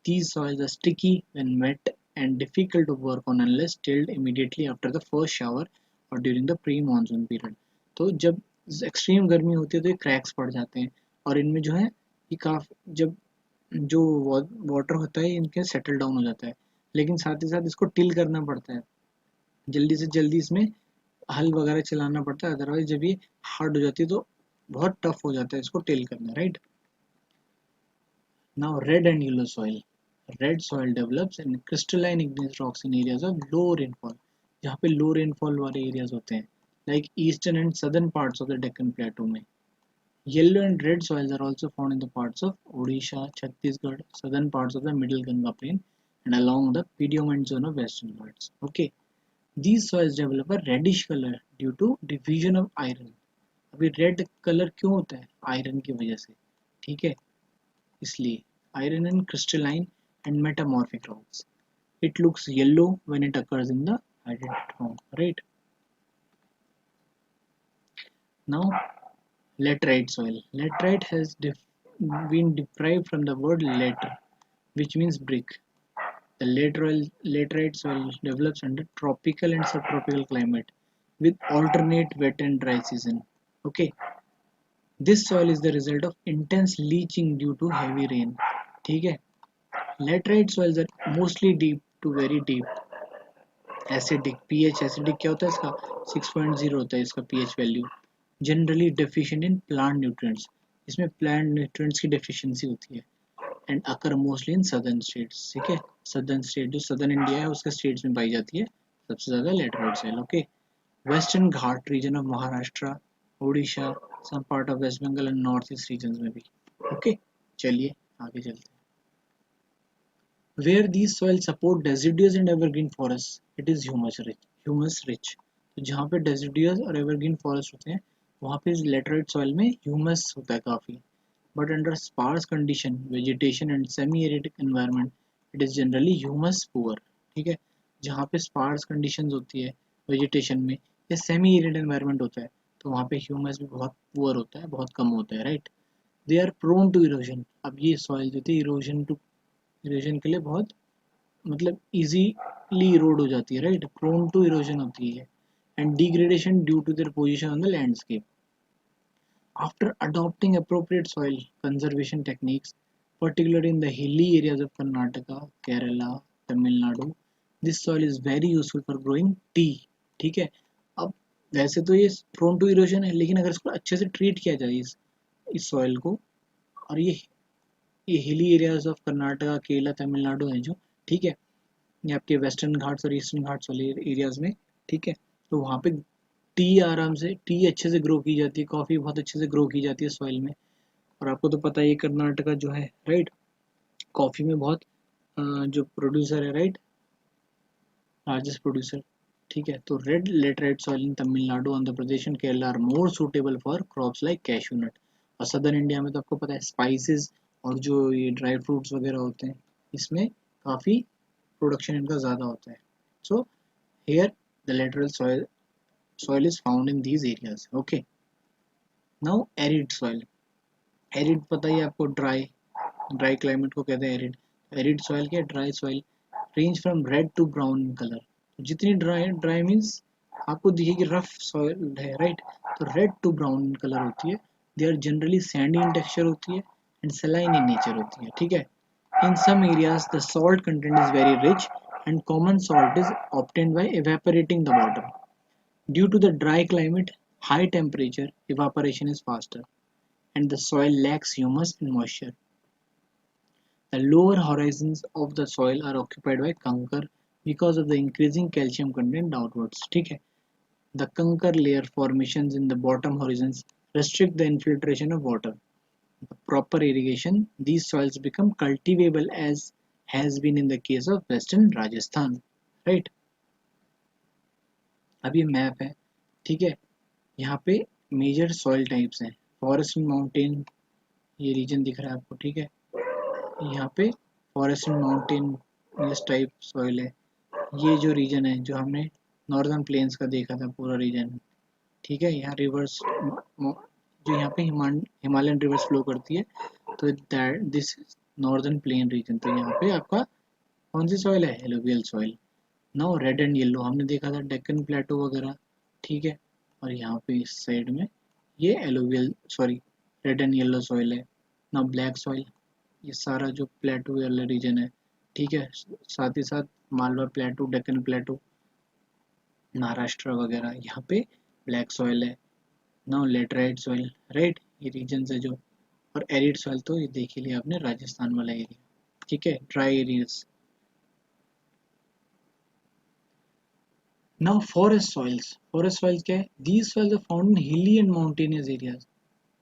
A: These soils are sticky when wet and difficult to work on unless tilled immediately after the first shower or during the pre-monsoon period. तो जब एक्सट्रीम गर्मी होती है तो ये क्रैक्स पड़ जाते हैं और इनमें जो है ये काफ़ी जब जो वाटर होता है इनके सेटल डाउन हो जाता है, लेकिन साथ ही साथ इसको टिल करना पड़ता है, जल्दी से जल्दी इसमें हल वगैरह चलाना पड़ता है, अदरवाइज जब ये हार्ड हो जाती है तो बहुत टफ हो जाता है इसको टिल करना, right. Now red and yellow soil. Red soil develops in crystalline igneous rocks in areas of low rainfall, जहाँ पे लो रेनफॉल वाले एरियाज होते हैं like eastern and southern parts of the Deccan plateau में। Yellow and red soils are also found in the parts of Odisha, Chhattisgarh, southern parts of the Middle Ganga Plain, and along the Piedmont zone of Western Ghats. Okay, these soils develop a reddish color due to diffusion of iron. अभी रेड कलर क्यों होता है, आयरन की वजह से, ठीक है, इसलिए iron in crystalline and metamorphic rocks. It looks yellow when it occurs in the hydrated form, right? Now laterite soil. Laterite has been derived from the word later, which means brick. The laterite soil develops under tropical and subtropical climate with alternate wet and dry season. Okay, this soil is the result of intense leaching due to heavy rain. ठीक है, laterite soils are mostly deep to very deep. Acidic, pH acidic क्या होता है इसका 6.0 होता है इसका pH value. Generally deficient in plant nutrients, इसमें प्लांट न्यूट्रिएंट्स की डेफिशिएंसी होती है and occur mostly in southern states, ठीक है, सदर्न स्टेट जो सदर्न इंडिया है उसके स्टेट्स में पाई जाती है सबसे ज़्यादा laterite soil. Okay, Western Ghat region of Maharashtra, Orissa, some part of West Bengal and north east region में भी। ओके, चलिए आगे चलते हैं। Where these soils support deciduous and evergreen forests, it is humus rich. Humus rich. तो जहाँ पे deciduous और evergreen forest होते हैं वहाँ पे laterite soil में humus होता है काफ़ी. But under sparse condition, vegetation and semi-arid environment, it is generally humus poor. ठीक है, जहाँ पे sparse conditions होती है vegetation में या semi-arid environment होता है तो वहाँ पे humus भी बहुत poor होता है, बहुत कम होता है, right? They are prone to erosion. अब ये soil जो थी इरोजन के लिए बहुत मतलब इजीली इरोड हो जाती है, राइट, प्रोन टू इरोजन होती है and degradation due to their position on the landscape. After adopting appropriate soil conservation techniques particularly in the hilly areas of Karnataka, Kerala, Tamil Nadu, this soil is very useful for growing tea। ठीक है, अब वैसे तो ये प्रोन टू इरोजन है लेकिन अगर इसको अच्छे से ट्रीट किया जाए इस सॉइल को, और ये hilly areas of Karnataka, Kerala, Tamil Nadu है जो, ठीक है, ये आपके वेस्टर्न घाट्स और ईस्टर्न घाट्स वाले एरियाज में, ठीक है, तो वहाँ पे टी आराम से टी अच्छे से ग्रो की जाती है, कॉफ़ी बहुत अच्छे से ग्रो की जाती है सॉइल में। और आपको तो पता ही है कर्नाटका जो है, राइट, कॉफ़ी में बहुत जो प्रोड्यूसर है, राइट, लार्जेस्ट प्रोड्यूसर, ठीक है, तो red laterite soil in Tamil Nadu, Andhra Pradesh and Kerala are more suitable for crops like cashew nut. और सदर्न इंडिया में तो आपको पता है स्पाइसेस और जो ये ड्राई फ्रूट्स वगैरह होते हैं इसमें काफ़ी प्रोडक्शन इनका ज़्यादा होता है। So here the lateral soil is found in these areas. Okay, now arid soil. Arid पता ही आपको ड्राई क्लाइमेट को कहते हैं एरिड। एरिड सॉइल क्या, dry soil, range from red to brown in colour. जितनी ड्राई मीन्स आपको दिखेगी रफ सॉइल है, राइट, तो red to brown in colour होती है। They are generally sandy in texture होती है एंड सलाइन इन नेचर होती है, ठीक है। In some areas the salt content is very rich and common salt is obtained by evaporating the water. Due to the dry climate, high temperature, evaporation is faster and the soil lacks humus and moisture. The lower horizons of the soil are occupied by conker because of the increasing calcium content downwards. ठीक है. The conker layer formations in the bottom horizons restrict the infiltration of water. The proper irrigation, these soils become cultivable as has been in the case of western Rajasthan. Right? अब ये मैप है. ठीक है. यहाँ पे मेजर सॉइल टाइप्स हैं. फॉरेस्ट एंड माउंटेन, ये रीजन दिख रहा है आपको. ठीक है. यहाँ पे फॉरेस्ट एंड माउंटेन इस टाइप सॉइल है. ये जो रीजन है जो हमने नॉर्दर्न प्लेन्स का देखा था पूरा रीजन. ठीक है. यहाँ रिवर्स जो यहाँ पे हिमालयन रिवर्स फ्लो करती है, तो that this northern plain region. तो यहाँ पे आपका कौन सी सॉइल है? Alluvial soil. Now red and yellow हमने देखा था डेक्कन प्लेटो वगैरह. ठीक है. और यहाँ पे इस साइड में ये alluvial sorry red and yellow soil है. नाउ ब्लैक सॉइल, ये सारा जो प्लेटो वाला रीजन है. ठीक है. साथ ही साथ मालवा प्लेटो, डेक्कन प्लेटो, महाराष्ट्र वगैरह, यहाँ पे ब्लैक सॉइल है. Now laterite soil. राइट, ये रीजन है जो. और एरिड सॉइल तो ये देख ही लिया आपने, राजस्थान वाला एरिया. ठीक है. Dry areas. Now forest soils. Forest soils क्या है? These soils are found in hilly and mountainous areas.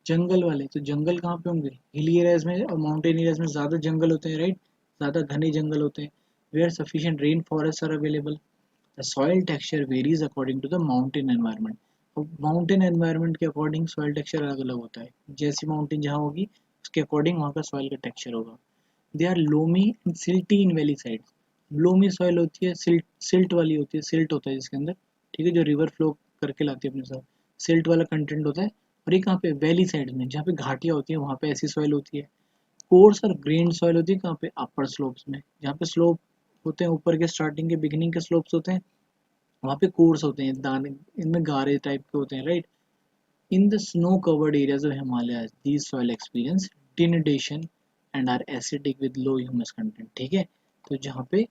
A: जंगल वाले, तो जंगल कहाँ पे होंगे? हिली एरियाज में और माउंटेन एरियाज में ज़्यादा जंगल होते हैं. राइट, ज़्यादा घने जंगल होते हैं. Where sufficient rain forest are available. The soil texture varies according to the mountain environment. अब माउंटेन एनवायरनमेंट के अकॉर्डिंग सॉइल टेक्सचर अलग अलग होता है. जैसी माउंटेन जहाँ होगी उसके अकॉर्डिंग वहाँ का सॉइल का टेक्सचर होगा. They are loamy and silty in valley side. Loamy soil होती है, सिल्ट वाली होती है, सिल्ट होता है जिसके अंदर. ठीक है. जो रिवर फ्लो करके लाती है अपने साथ, सिल्ट वाला कंटेंट होता है. और ये कहाँ पे? वैली साइड में, जहाँ पे घाटियाँ होती है वहाँ पे ऐसी सॉइल होती है. कोर्स और ग्रेन सॉइल होती है कहाँ पे? अपर स्लोप्स में, जहाँ पे स्लोप होते हैं ऊपर के, स्टार्टिंग के बिगिनिंग के स्लोप्स होते हैं, वहाँ पे कोर्स होते हैं, दाने इनमें गारे टाइप के होते हैं. Right. In the snow covered areas of Himalaya these soil experience denudation and are acidic with low humus content. ठीक है. तो जहाँ पे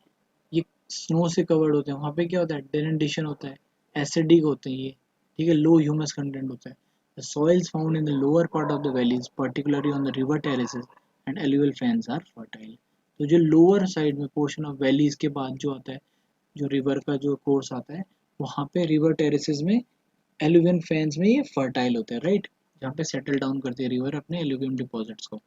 A: ये स्नो से कवर्ड होते हैं वहाँ पे क्या होता है? denudation होता है, एसिडिक होते हैं ये. ठीक है. लो ह्यूमस कंटेंट होता है. The soils found in the lower part of the valleys, particularly on the river terraces and alluvial fans, are fertile. तो जो लोअर साइड में पोर्शन ऑफ वैलीज के बाद जो आता है, जो रिवर का जो कोर्स आता है, वहाँ पे रिवर टेरेसेस में, एलुवियन फैंस में ये फर्टाइल होता है. राइट, जहाँ पे सेटल डाउन करती है रिवर अपने एलुवियम डिपॉजिट्स को.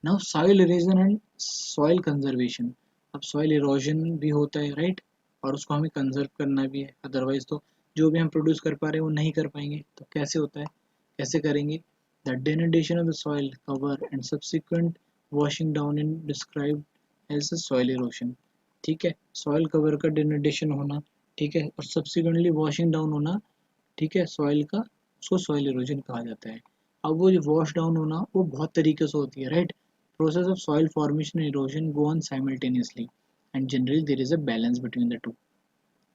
A: Now soil erosion and soil conservation. अब सॉइल इरोजन भी होता है. राइट, और उसको हमें कंजर्व करना भी है, अदरवाइज तो जो भी हम प्रोड्यूस कर पा रहे हैं वो नहीं कर पाएंगे. तो कैसे होता है, कैसे करेंगे? The denudation of the soil cover and subsequent washing down in described as soil erosion. ठीक है. सॉइल कवर का denudation होना, ठीक है, और सब्सिक्वेंटली वॉशिंग डाउन होना, ठीक है, सॉइल का, उसको सॉइल इरोजन कहा जाता है. अब वो जो वॉश डाउन होना वो बहुत तरीके से होती है. Right, process of soil formation and erosion go on simultaneously and generally there is a balance between the two.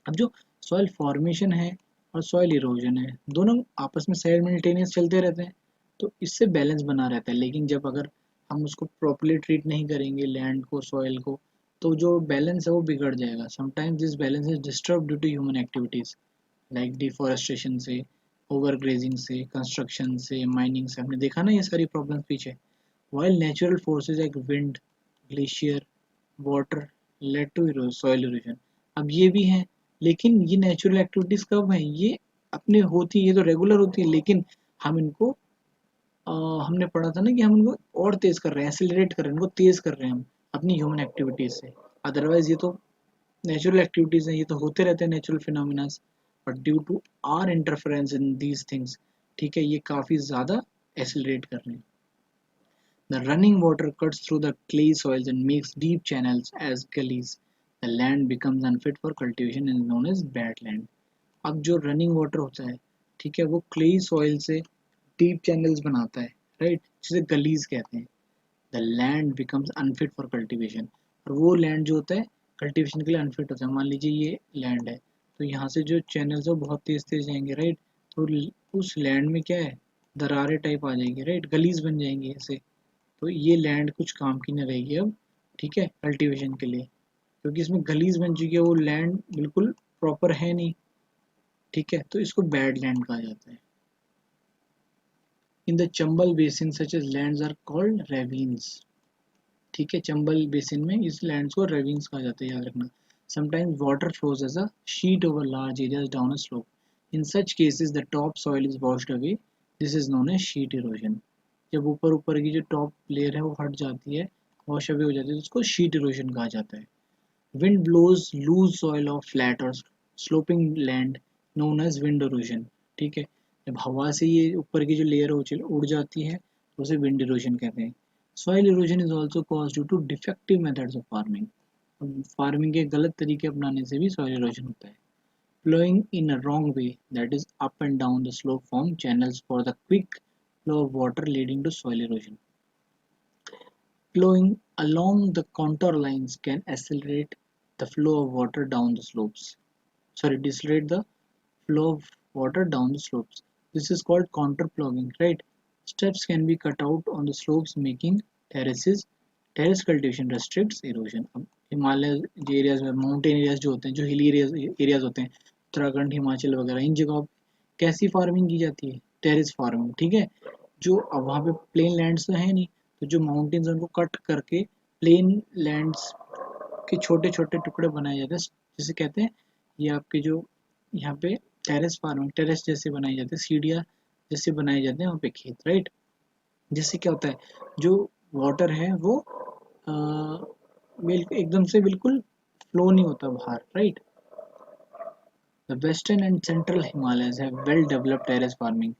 A: अब जो सॉइल फॉर्मेशन है और सॉइल इरोजन है, दोनों आपस में साइमल्टेनियस चलते रहते हैं, तो इससे बैलेंस बना रहता है. लेकिन जब अगर हम उसको प्रॉपर्ली ट्रीट नहीं करेंगे लैंड को, सॉइल को, तो जो बैलेंस है वो बिगड़ जाएगा. Sometimes this balance is disturb due to human activities like deforestation से, ओवर ग्रेजिंग से, कंस्ट्रक्शन से, माइनिंग से. हमने देखा ना ये सारी प्रॉब्लम्स पीछे. while natural forces like wind, glacier, water led to soil erosion. अब ये भी हैं, लेकिन ये नेचुरल एक्टिविटीज कब हैं? ये अपने होती है, ये तो रेगुलर होती है, लेकिन हम इनको अ, हमने पढ़ा था ना कि हम इनको और तेज कर रहे हैं, एक्सेलरेट कर रहे हैं, इनको तेज कर रहे हैं हम अपनी ह्यूमन एक्टिविटीज से. अदरवाइज ये तो नेचुरल एक्टिविटीज हैं, ये तो होते रहते हैं natural phenomena. But due to our interference in these things, ठीक है, ये काफ़ी ज़्यादा एक्सेलरेट कर रहे हैं. The running water cuts through the clay soils and makes deep channels as gullies. The land becomes unfit for cultivation and is known as bad land. अब जो रनिंग वाटर होता है, ठीक है, वो क्लेई सॉइल से डीप चैनल्स बनाता है. राइट, जिसे गलीज कहते हैं. The land becomes unfit for cultivation. और वो लैंड जो होता है कल्टीवेशन के लिए अनफिट होता है. मान लीजिए ये लैंड है, तो यहाँ से जो चैनल्स है वो बहुत तेज तेज जाएंगे. राइट, तो उस लैंड में क्या है? दरारें टाइप आ जाएंगी. राइट, गलीज बन जाएंगी ऐसे. तो ये लैंड कुछ काम की नहीं रहेगी अब, ठीक है, कल्टीवेशन के लिए, क्योंकि इसमें गलीज बन चुकी है, वो लैंड बिल्कुल प्रॉपर है नहीं. ठीक है, तो इसको बैड लैंड कहा जाता है. In the Chambal basin such as lands are called ravines. ठीक है, चंबल बेसिन में इस लैंड्स को रेविंग्स कहा जाता है, याद रखना। Sometimes water flows as a sheet over large areas down a slope, in such cases the top soil is washed away, this is known as sheet erosion. जब ऊपर ऊपर की जो टॉप लेयर है वो हट जाती है, वॉश अवे हो जाती है, तो उसको शीट इरोजन कहा जाता है। Wind blows loose soil off flat or sloping land known as wind erosion, ठीक है। जब हवा से ये ऊपर की जो लेयर उड़ जाती है तो उसे विंड इरोजन कहते हैं। Soil erosion is also cause due to defective methods of farming, farming के गलत तरीके अपनाने से भी सॉइल इरोजन होता है। Plowing in a wrong way, that is up and down the slope, form channels for the quick flow of water leading to soil erosion. Plowing along the contour lines can accelerate the flow of water down the slopes. Sorry, decelerate the flow of water down the slopes. This is called contour plowing, right? Steps can be cut out on the slopes, making terraces. Terrace cultivation restricts erosion. अब हिमालय एरियाज में, माउंटेन एरियाज जो होते हैं, जो हिली एरियाज होते हैं, उत्तराखंड, हिमाचल वगैरह, इन जगहों कैसी फार्मिंग की जाती है? टेरेस फार्मिंग, ठीक है। जो अब वहाँ पे प्लेन लैंड्स तो है नहीं, तो जो माउंटेन्स उनको कट करके प्लेन लैंड्स के छोटे छोटे टुकड़े बनाए जाते हैं, जिसे कहते हैं, ये आपके जो यहाँ पे टेरेस फार्मिंग, टेरेस जैसे बनाए जाते हैं, सीढ़ियाँ जैसे बनाए जाते हैं वहाँ पे खेत, राइट। जिससे क्या होता है, जो वाटर है वो एकदम से बिल्कुल फ्लो नहीं होता बाहर, right. The western and central Himalayas have well-developed terrace farming.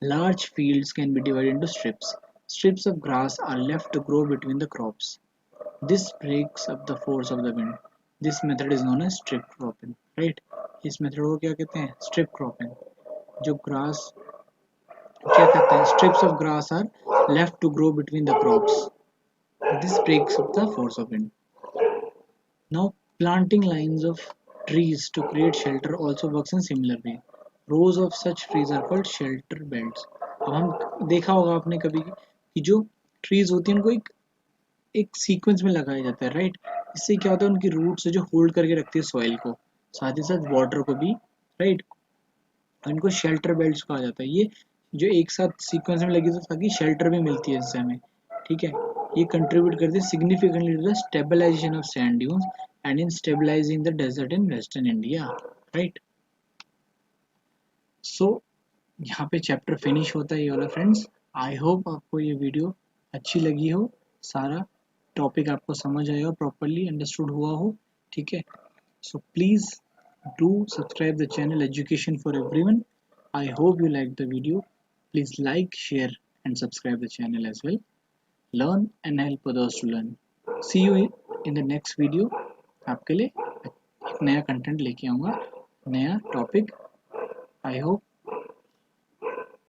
A: Large fields can be divided into strips. Strips of grass are left to grow between the crops. This breaks up the force of the wind. This method is known as strip cropping, right? इस मेथड को क्या कहते हैं? Strip cropping. जो ग्रास क्या कहते हैं? Strips of grass are left to grow between the crops. This breaks up the force of wind. Now, planting lines of trees to create shelter also works in similar way. Rows of such trees are called shelter belts. अब हम देखा होगा आपने कभी कि जो ट्रीज होती हैं उनको एक एक सीक्वेंस में लगाया जाता है, राइट। इससे क्या होता है, उनकी रूट्स जो होल्ड करके रखती है सॉइल को, साथ ही साथ वाटर को भी, राइट। इनको शेल्टर बेल्ट्स कहा जाता है। ये जो एक साथ सीक्वेंस में लगी, तो ताकि शेल्टर भी मिलती है इससे हमें, ठीक है। ये कंट्रीब्यूट करते हैं significantly to the stabilisation of sand dunes and in stabilising the desert in western India, right. So यहाँ पे चैप्टर फिनिश होता है ये वाला, फ्रेंड्स। आई होप आपको ये वीडियो अच्छी लगी हो, सारा टॉपिक आपको समझ आया हो, प्रॉपरली अंडरस्टूड हुआ हो, ठीक है। So please do subscribe the channel Education for Everyone. I hope you liked the video. Please like, share and subscribe the channel as well. Learn and help others to learn. See you in the next video. आपके लिए एक नया कंटेंट लेके आऊँगा, नया टॉपिक। I hope